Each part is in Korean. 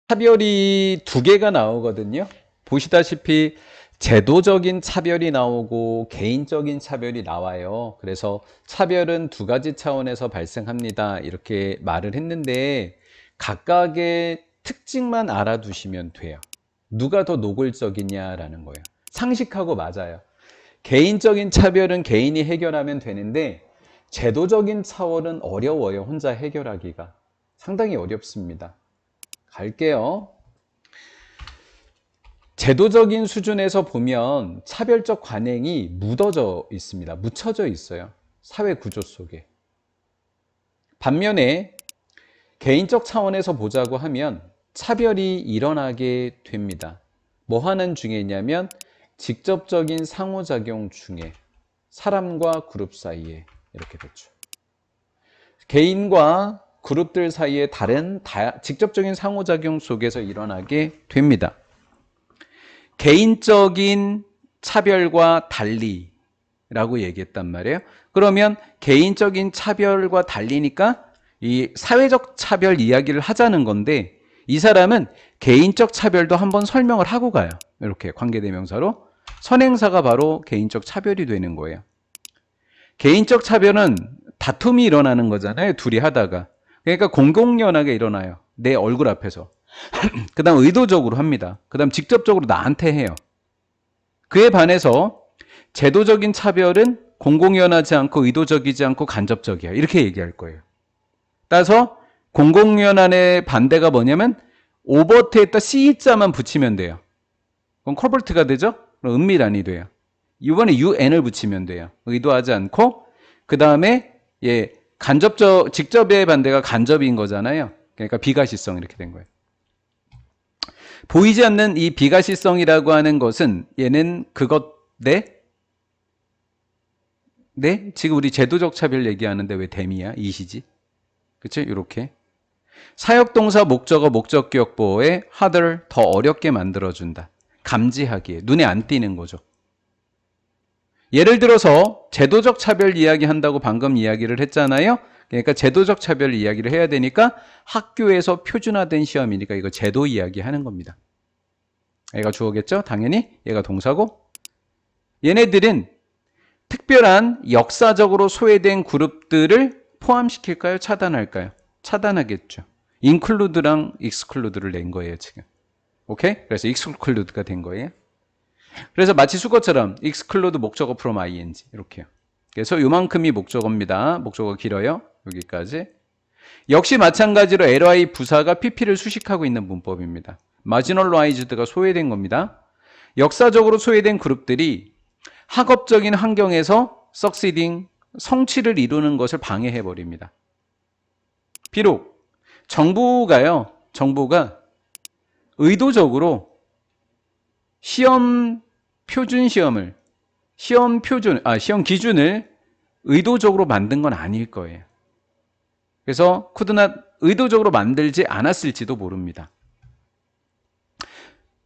차별이 두 개가 나오거든요. 보시다시피 제도적인 차별이 나오고 개인적인 차별이 나와요. 그래서 차별은 두 가지 차원에서 발생합니다. 이렇게 말을 했는데 각각의 특징만 알아두시면 돼요. 누가 더 노골적이냐라는 거예요. 상식하고 맞아요. 개인적인 차별은 개인이 해결하면 되는데 제도적인 차원은 어려워요. 혼자 해결하기가. 상당히 어렵습니다. 갈게요. 제도적인 수준에서 보면 차별적 관행이 묻어져 있습니다. 묻혀져 있어요. 사회 구조 속에. 반면에 개인적 차원에서 보자고 하면 차별이 일어나게 됩니다. 뭐 하는 중에 있냐면 직접적인 상호작용 중에 사람과 그룹 사이에 이렇게 됐죠. 개인과 그룹들 사이에 다른 직접적인 상호작용 속에서 일어나게 됩니다. 개인적인 차별과 달리라고 얘기했단 말이에요. 그러면 개인적인 차별과 달리니까 이 사회적 차별 이야기를 하자는 건데 이 사람은 개인적 차별도 한번 설명을 하고 가요. 이렇게 관계대명사로. 선행사가 바로 개인적 차별이 되는 거예요. 개인적 차별은 다툼이 일어나는 거잖아요. 둘이 하다가. 그러니까 공공연하게 일어나요. 내 얼굴 앞에서. 그 다음 의도적으로 합니다. 그 다음 직접적으로 나한테 해요. 그에 반해서 제도적인 차별은 공공연하지 않고 의도적이지 않고 간접적이야. 이렇게 얘기할 거예요. 따라서 공공연한의 반대가 뭐냐면 오버트에다 C자만 붙이면 돼요. 그럼 코버트가 되죠? 그럼 은밀한이 돼요. 이번에 UN을 붙이면 돼요. 의도하지 않고 그 다음에 직접의 반대가 간접인 거잖아요. 그러니까 비가시성 이렇게 된 거예요. 보이지 않는 이 비가시성이라고 하는 것은 얘는 네? 지금 우리 제도적 차별 얘기하는데 왜 댐이야? 이시지? 그쵸? 이렇게. 사역동사 목적어 목적기억보호에 harder 더 어렵게 만들어준다. 감지하기에. 눈에 안 띄는 거죠. 예를 들어서 제도적 차별 이야기 한다고 방금 이야기를 했잖아요. 그러니까 제도적 차별 이야기를 해야 되니까 학교에서 표준화된 시험이니까 이거 제도 이야기 하는 겁니다. 얘가 주어겠죠? 당연히 얘가 동사고 얘네들은 특별한 역사적으로 소외된 그룹들을 포함시킬까요? 차단할까요? 차단하겠죠. include랑 exclude를 낸 거예요, 지금. 오케이? 그래서 exclude가 된 거예요. 그래서 마치 수거처럼 exclude 목적어 from ing 이렇게요. 그래서 요만큼이 목적어입니다. 목적어 길어요. 여기까지. 역시 마찬가지로 ly 부사가 pp를 수식하고 있는 문법입니다. marginalized가 소외된 겁니다. 역사적으로 소외된 그룹들이 학업적인 환경에서 succeeding, 성취를 이루는 것을 방해해 버립니다. 비록 정부가 의도적으로 시험 기준을 의도적으로 만든 건 아닐 거예요. 그래서 couldn't 의도적으로 만들지 않았을지도 모릅니다.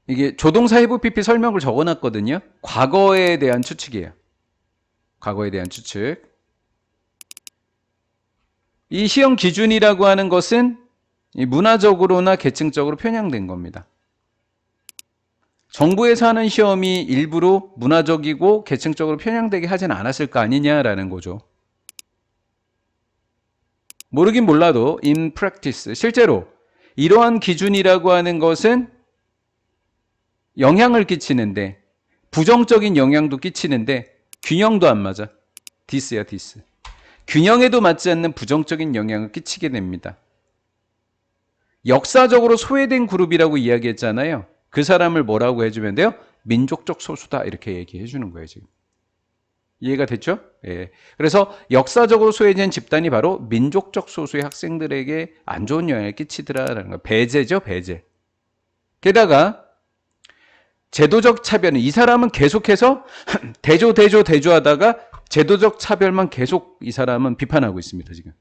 이게 조동사 해부 PP 설명을 적어놨거든요. 과거에 대한 추측이에요. 과거에 대한 추측. 이 시험 기준이라고 하는 것은 문화적으로나 계층적으로 편향된 겁니다. 정부에서 하는 시험이 일부러 문화적이고 계층적으로 편향되게 하진 않았을 거 아니냐라는 거죠. 모르긴 몰라도 in practice, 실제로 이러한 기준이라고 하는 것은 영향을 끼치는데 부정적인 영향도 끼치는데 균형도 안 맞아. 디스야 디스. 균형에도 맞지 않는 부정적인 영향을 끼치게 됩니다. 역사적으로 소외된 그룹이라고 이야기했잖아요. 그 사람을 뭐라고 해주면 돼요? 민족적 소수다 이렇게 얘기해 주는 거예요. 지금 이해가 됐죠? 예. 그래서 역사적으로 소외된 집단이 바로 민족적 소수의 학생들에게 안 좋은 영향을 끼치더라라는 거. 배제죠, 배제. 게다가 제도적 차별은 이 사람은 계속해서 대조하다가 제도적 차별만 계속 이 사람은 비판하고 있습니다. 지금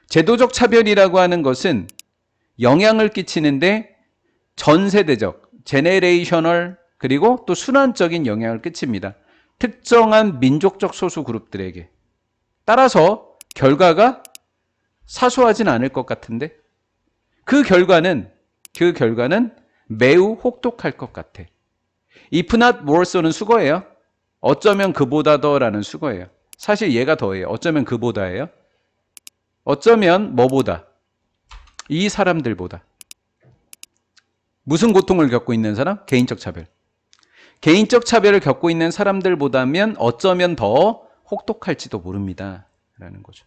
제도적 차별이라고 하는 것은 영향을 끼치는데 전세대적, 제네레이셔널 그리고 또 순환적인 영향을 끼칩니다. 특정한 민족적 소수 그룹들에게. 따라서 결과가 사소하진 않을 것 같은데 그 결과는 그 결과는 매우 혹독할 것 같아. If not moreso는 수거예요. 어쩌면 그보다 더라는 수거예요. 사실 얘가 더해요. 어쩌면 그보다예요. 어쩌면 뭐보다? 이 사람들보다. 무슨 고통을 겪고 있는 사람? 개인적 차별. 개인적 차별을 겪고 있는 사람들보다면 어쩌면 더 혹독할지도 모릅니다. 라는 거죠.